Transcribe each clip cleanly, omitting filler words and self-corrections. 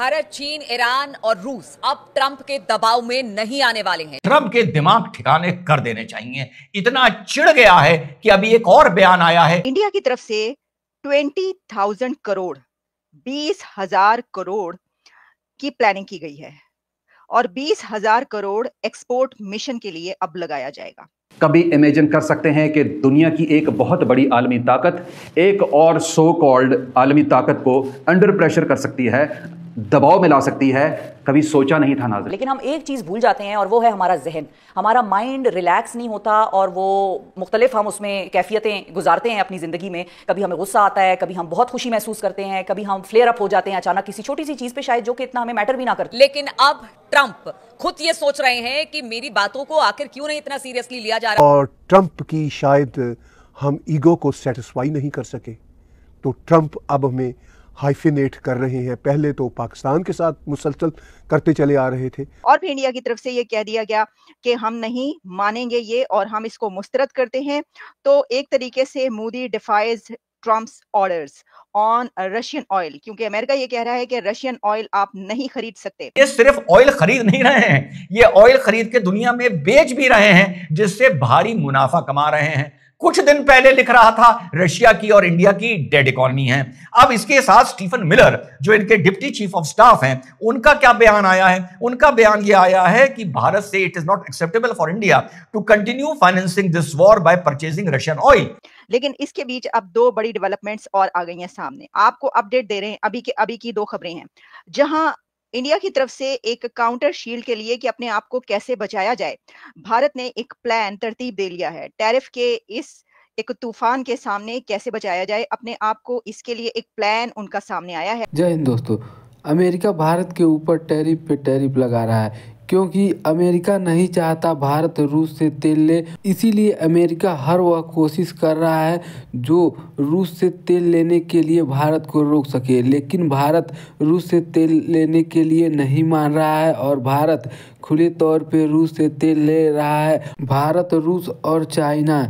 भारत, चीन, ईरान और रूस अब ट्रंप के दबाव में नहीं आने वाले हैं। ट्रंप के दिमाग ठिकाने कर देने चाहिए। इतना चिढ़ गया है कि अभी एक और बयान आया है। इंडिया की तरफ से 20,000 करोड़ 20,000 करोड़ की प्लानिंग की गई है और 20,000 करोड़ एक्सपोर्ट मिशन के लिए अब लगाया जाएगा। कभी इमेजिन कर सकते हैं कि दुनिया की एक बहुत बड़ी आलमी ताकत एक और सो कॉल्ड आलमी ताकत को अंडर प्रेशर कर सकती है, दबाव में ला सकती है? कभी सोचा नहीं था नाज़रीन। लेकिन हम एक चीज़ भूल जाते हैं और वो है हमारा जहन। हमारा माइंड रिलैक्स नहीं होता और वो मुख्तलिफ हम उसमें कैफियतें गुजारते हैं अपनी ज़िंदगी में। कभी हमें गुस्सा आता है, कभी हम बहुत खुशी महसूस करते हैं, कभी हम फ्लेयर अप हो जाते हैं अचानक किसी छोटी सी चीज़ पे शायद, जो कि इतना हमें मैटर भी ना करती। लेकिन अब ट्रंप खुद ये सोच रहे हैं कि मेरी बातों को आखिर क्यों नहीं इतना सीरियसली लिया जा रहा। और ट्रंप की शायद हम ईगो को सेटिस्फाई नहीं कर सके, तो ट्रंप अब हमें हाइफिनेट कर रहे हैं। पहले तो पाकिस्तान के साथ मुसलसल करते चले आ रहे थे और फिर इंडिया की तरफ से ये कह दिया गया कि हम नहीं मानेंगे ये और हम इसको मुस्तरद करते हैं। तो एक तरीके से Modi defies Trump's orders on Russian oil, क्योंकि अमेरिका ये कह रहा है कि रशियन ऑयल आप नहीं खरीद सकते। ये सिर्फ ऑयल खरीद नहीं रहे हैं, ये ऑयल खरीद के दुनिया में बेच भी रहे हैं, जिससे भारी मुनाफा कमा रहे हैं। कुछ दिन पहले लिख रहा था रशिया की और इंडिया की डेड इकोनॉमी है। अब इसके साथ स्टीफन मिलर जो इनके डिप्टी चीफ ऑफ स्टाफ हैं, उनका क्या बयान आया है? उनका बयान यह आया है कि भारत से it is not acceptable for India to continue financing this war by purchasing Russian oil. लेकिन इसके बीच अब दो बड़ी डेवलपमेंट्स और आ गई हैं सामने। आपको अपडेट दे रहे हैं, अभी की दो खबरें हैं जहां इंडिया की तरफ से एक काउंटर शील्ड के लिए कि अपने आप को कैसे बचाया जाए, भारत ने एक प्लान तरतीब दे लिया है। टैरिफ के इस एक तूफान के सामने कैसे बचाया जाए अपने आप को, इसके लिए एक प्लान उनका सामने आया है। जय हिंद दोस्तों। अमेरिका भारत के ऊपर टैरिफ पे टैरिफ लगा रहा है क्योंकि अमेरिका नहीं चाहता भारत रूस से तेल ले। इसीलिए अमेरिका हर वह कोशिश कर रहा है जो रूस से तेल लेने के लिए भारत को रोक सके, लेकिन भारत रूस से तेल लेने के लिए नहीं मान रहा है और भारत खुले तौर पे रूस से तेल ले रहा है। भारत, रूस और चाइना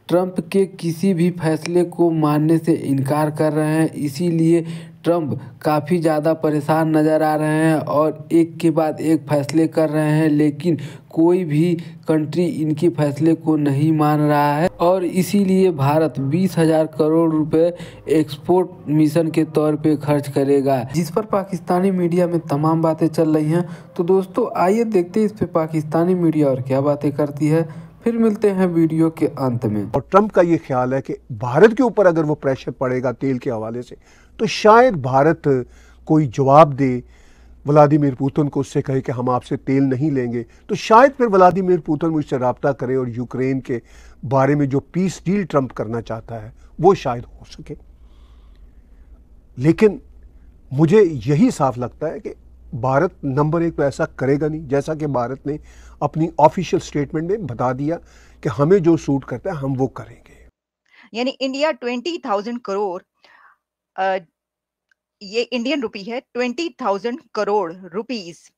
ट्रंप के किसी भी फैसले को मानने से इनकार कर रहे हैं। इसीलिए ट्रंप काफ़ी ज़्यादा परेशान नज़र आ रहे हैं और एक के बाद एक फैसले कर रहे हैं, लेकिन कोई भी कंट्री इनके फैसले को नहीं मान रहा है और इसीलिए भारत 20,000 करोड़ रुपए एक्सपोर्ट मिशन के तौर पे खर्च करेगा, जिस पर पाकिस्तानी मीडिया में तमाम बातें चल रही हैं। तो दोस्तों आइए देखते हैं इस पे पाकिस्तानी मीडिया और क्या बातें करती है, फिर मिलते हैं वीडियो के अंत में। और ट्रंप का ये ख्याल है कि भारत के ऊपर अगर वो प्रेशर पड़ेगा तेल के हवाले से, तो शायद भारत कोई जवाब दे, व्लादिमीर पुतिन को, उससे कहे कि हम आपसे तेल नहीं लेंगे। तो शायद फिर व्लादिमीर पुतिन मुझसे रब्ता करे और यूक्रेन के बारे में जो पीस डील ट्रंप करना चाहता है वो शायद हो सके। लेकिन मुझे यही साफ लगता है कि भारत नंबर एक तो ऐसा करेगा नहीं, जैसा कि भारत ने अपनी ऑफिशियल स्टेटमेंट में बता दिया कि हमें जो सूट करता है हम वो करेंगे। यानी इंडिया 20,000 करोड़, ये इंडियन रुपी है, 20,000 करोड़ रुपीस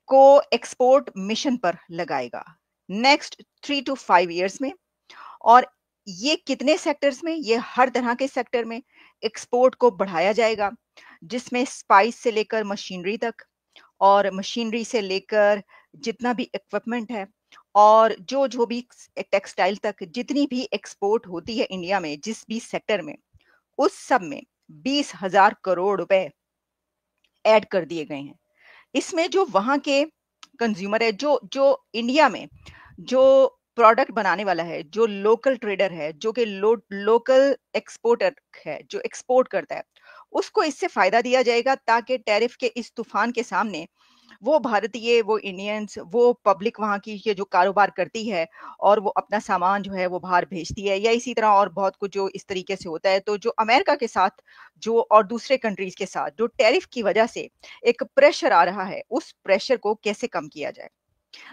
को एक्सपोर्ट मिशन पर लगाएगा नेक्स्ट 3 to 5 इयर्स में। और ये कितने सेक्टर्स में? ये हर तरह के सेक्टर में एक्सपोर्ट को बढ़ाया जाएगा, जिसमें स्पाइस से लेकर मशीनरी तक और मशीनरी से लेकर जितना भी इक्विपमेंट है और जो भी टेक्सटाइल तक जितनी भी एक्सपोर्ट होती है इंडिया में जिस भी सेक्टर में, उस सब में 20,000 करोड़ रुपए ऐड कर दिए गए हैं। इसमें जो वहां के कंज्यूमर है, जो इंडिया में जो प्रोडक्ट बनाने वाला है, जो लोकल ट्रेडर है, जो कि लोकल एक्सपोर्टर है, जो एक्सपोर्ट करता है, उसको इससे फायदा दिया जाएगा ताकि टैरिफ के इस तूफान के सामने वो भारतीय, वो इंडियंस, वो पब्लिक वहाँ की ये जो कारोबार करती है और वो अपना सामान जो है वो बाहर भेजती है, या इसी तरह और बहुत कुछ जो इस तरीके से होता है, तो जो अमेरिका के साथ जो और दूसरे कंट्रीज के साथ जो टैरिफ की वजह से एक प्रेशर आ रहा है, उस प्रेशर को कैसे कम किया जाए।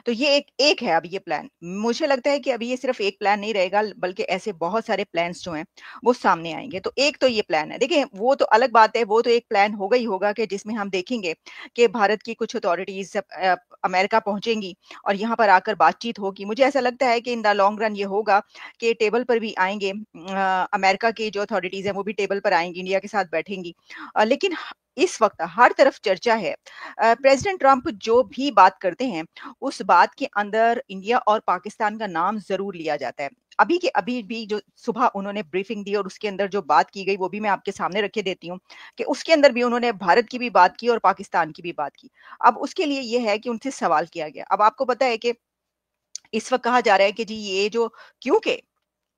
तो ये एक है अभी ये प्लान। मुझे लगता है कि अभी ये सिर्फ एक प्लान नहीं रहेगा, बल्कि ऐसे बहुत सारे प्लान्स जो हैं वो सामने आएंगे। तो एक तो ये प्लान है, देखिए वो तो अलग बात है, वो तो एक प्लान होगा ही होगा कि जिसमें हम देखेंगे कि भारत की कुछ अथॉरिटीज अमेरिका पहुंचेंगी और यहाँ पर आकर बातचीत होगी। मुझे ऐसा लगता है कि इन द लॉन्ग रन ये होगा कि टेबल पर भी आएंगे, अमेरिका की जो अथॉरिटीज हैं वो भी टेबल पर आएंगी, इंडिया के साथ बैठेंगी। लेकिन इस वक्त हर तरफ चर्चा है। प्रेसिडेंट ट्रंप जो भी बात करते हैं उस बात के अंदर इंडिया और पाकिस्तान का नाम जरूर लिया जाता है। अभी भी जो सुबह उन्होंने ब्रीफिंग दी और उसके अंदर जो बात की गई वो भी मैं आपके सामने रखे देती हूँ कि उसके अंदर भी उन्होंने भारत की भी बात की और पाकिस्तान की भी बात की। अब उसके लिए ये है कि उनसे सवाल किया गया। अब आपको पता है कि इस वक्त कहा जा रहा है कि जी ये जो क्योंकि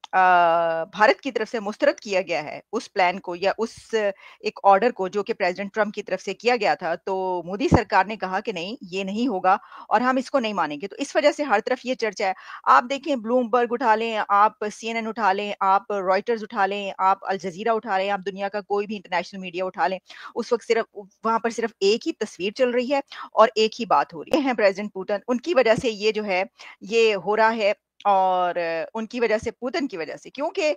भारत की तरफ से मुस्तरद किया गया है उस प्लान को या उस एक ऑर्डर को जो कि प्रेसिडेंट ट्रंप की तरफ से किया गया था, तो मोदी सरकार ने कहा कि नहीं ये नहीं होगा और हम इसको नहीं मानेंगे। तो इस वजह से हर तरफ ये चर्चा है। आप देखें, ब्लूमबर्ग उठा लें, आप CNN उठा लें, आप रॉयटर्स उठा लें, आप अल जजीरा उठा लें, आप दुनिया का कोई भी इंटरनेशनल मीडिया उठा लें, उस वक्त सिर्फ वहां पर सिर्फ एक ही तस्वीर चल रही है और एक ही बात हो रही है। प्रेसिडेंट पुतिन, उनकी वजह से ये जो है ये हो रहा है और उनकी वजह से, पुतिन की वजह से, क्योंकि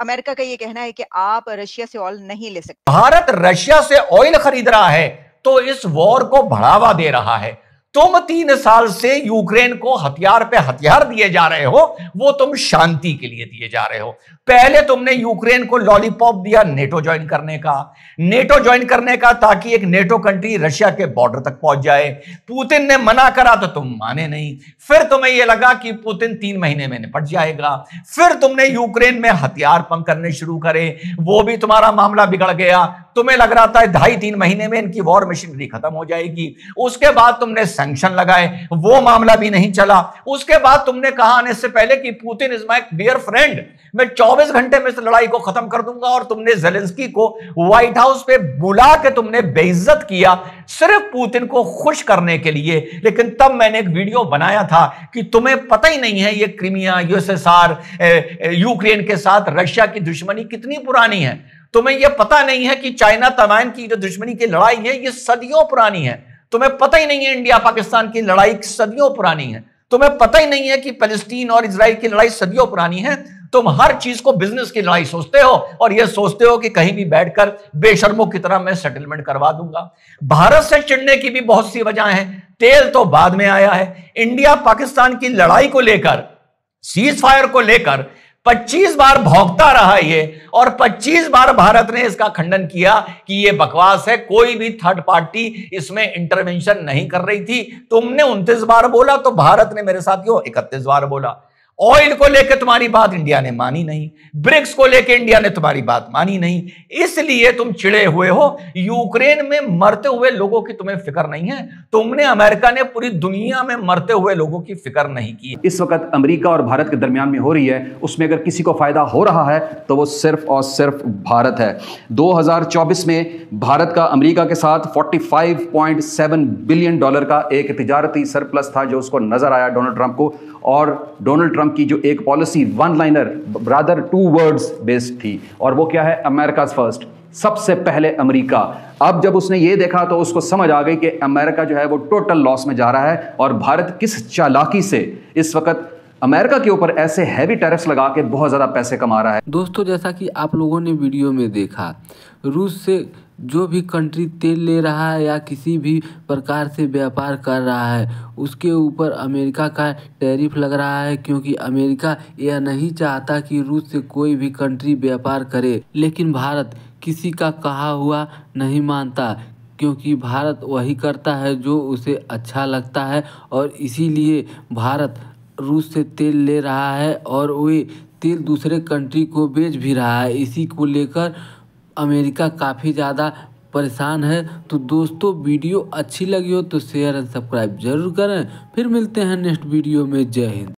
अमेरिका का ये कहना है कि आप रशिया से ऑयल नहीं ले सकते। भारत रशिया से ऑयल खरीद रहा है तो इस वॉर को बढ़ावा दे रहा है। तुम 3 साल से यूक्रेन को हथियार पे हथियार दिए जा रहे हो, वो तुम शांति के लिए दिए जा रहे हो। पहले तुमने यूक्रेन को लॉलीपॉप दिया नेटो ज्वाइन करने का ताकि एक नेटो कंट्री रशिया के बॉर्डर तक पहुंच जाए। पुतिन ने मना करा तो तुम माने नहीं। फिर तुम्हें यह लगा कि पुतिन 3 महीने में निपट जाएगा। फिर तुमने यूक्रेन में हथियार पंप करने शुरू करे, वो भी तुम्हारा मामला बिगड़ गया। तुम्हें लग रहा था 2.5-3 महीने में इनकी वॉर मशीनरी खत्म हो जाएगी। उसके बाद तुमने सैंक्शन लगाए, वो मामला भी नहीं चला। उसके बाद तुमने कहा आने से पहले कि Putin is my dear friend, मैं 24 घंटे में इस लड़ाई को खत्म कर दूंगा। और तुमने जेलेंस्की को व्हाइट हाउस पे बुला के तुमने बेइज्जत किया सिर्फ पुतिन को खुश करने के लिए। लेकिन तब मैंने एक वीडियो बनाया था कि तुम्हें पता ही नहीं है ये क्रीमिया, USSR, यूक्रेन के साथ रशिया की दुश्मनी कितनी पुरानी है। तुम्हें यह पता नहीं है कि चाइना ताइवान की जो दुश्मनी की लड़ाई है ये सदियों पुरानी है। तुम्हें पता ही नहीं है इंडिया पाकिस्तान की लड़ाई सदियों पुरानी है। तुम्हें पता ही नहीं है कि फलस्तीन और इजराइल की लड़ाई सदियों पुरानी है। तुम हर चीज को बिजनेस की लड़ाई सोचते हो और यह सोचते हो कि कहीं भी बैठकर बेशर्मों की तरह मैं सेटलमेंट करवा दूंगा। भारत से चिढ़ने की भी बहुत सी वजह हैं। तेल तो बाद में आया है। इंडिया पाकिस्तान की लड़ाई को लेकर, सीज फायर को लेकर 25 बार भौंकता रहा ये, और 25 बार भारत ने इसका खंडन किया कि ये बकवास है, कोई भी थर्ड पार्टी इसमें इंटरवेंशन नहीं कर रही थी। तुमने 29 बार बोला तो भारत ने मेरे साथियों 31 बार बोला। ऑयल को लेकर तुम्हारी बात इंडिया ने मानी नहीं, ब्रिक्स को लेकर इंडिया ने तुम्हारी बात मानी नहीं, इसलिए तुम चिड़े हुए हो। यूक्रेन में मरते हुए लोगों की तुम्हें फिक्र नहीं है। तुमने, अमेरिका ने पूरी दुनिया में मरते हुए लोगों की फिक्र नहीं की। इस वक्त अमेरिका और भारत के दरमियान में हो रही है, उसमें अगर किसी को फायदा हो रहा है तो वो सिर्फ और सिर्फ भारत है। 2024 में भारत का अमेरिका के साथ $45.7 बिलियन का एक तिजारती सरप्लस था जो उसको नजर आया डोनाल्ड ट्रंप को। और डोनाल्ड ट्रंप की जो एक policy one liner rather 2 words based थी, और वो क्या है, अमेरिकाज फर्स्ट, सबसे पहले अमेरिका। अब जब उसने ये देखा तो उसको समझ आ गई कि अमेरिका जो है वो टोटल लॉस में जा रहा है और भारत किस चालाकी से इस वक्त अमेरिका के ऊपर ऐसे हैवी टैरिफ्स लगा के बहुत ज़्यादा पैसे कमा रहा है। दोस्तों, जैसा कि आप लोगों ने वीडियो में देखा, रूस से जो भी कंट्री तेल ले रहा है या किसी भी प्रकार से व्यापार कर रहा है उसके ऊपर अमेरिका का टैरिफ लग रहा है, क्योंकि अमेरिका यह नहीं चाहता कि रूस से कोई भी कंट्री व्यापार करे। लेकिन भारत किसी का कहा हुआ नहीं मानता, क्योंकि भारत वही करता है जो उसे अच्छा लगता है, और इसीलिए भारत रूस से तेल ले रहा है और वे तेल दूसरे कंट्री को बेच भी रहा है। इसी को लेकर अमेरिका काफ़ी ज़्यादा परेशान है। तो दोस्तों, वीडियो अच्छी लगी हो तो शेयर एंड सब्सक्राइब जरूर करें। फिर मिलते हैं नेक्स्ट वीडियो में। जय हिंद।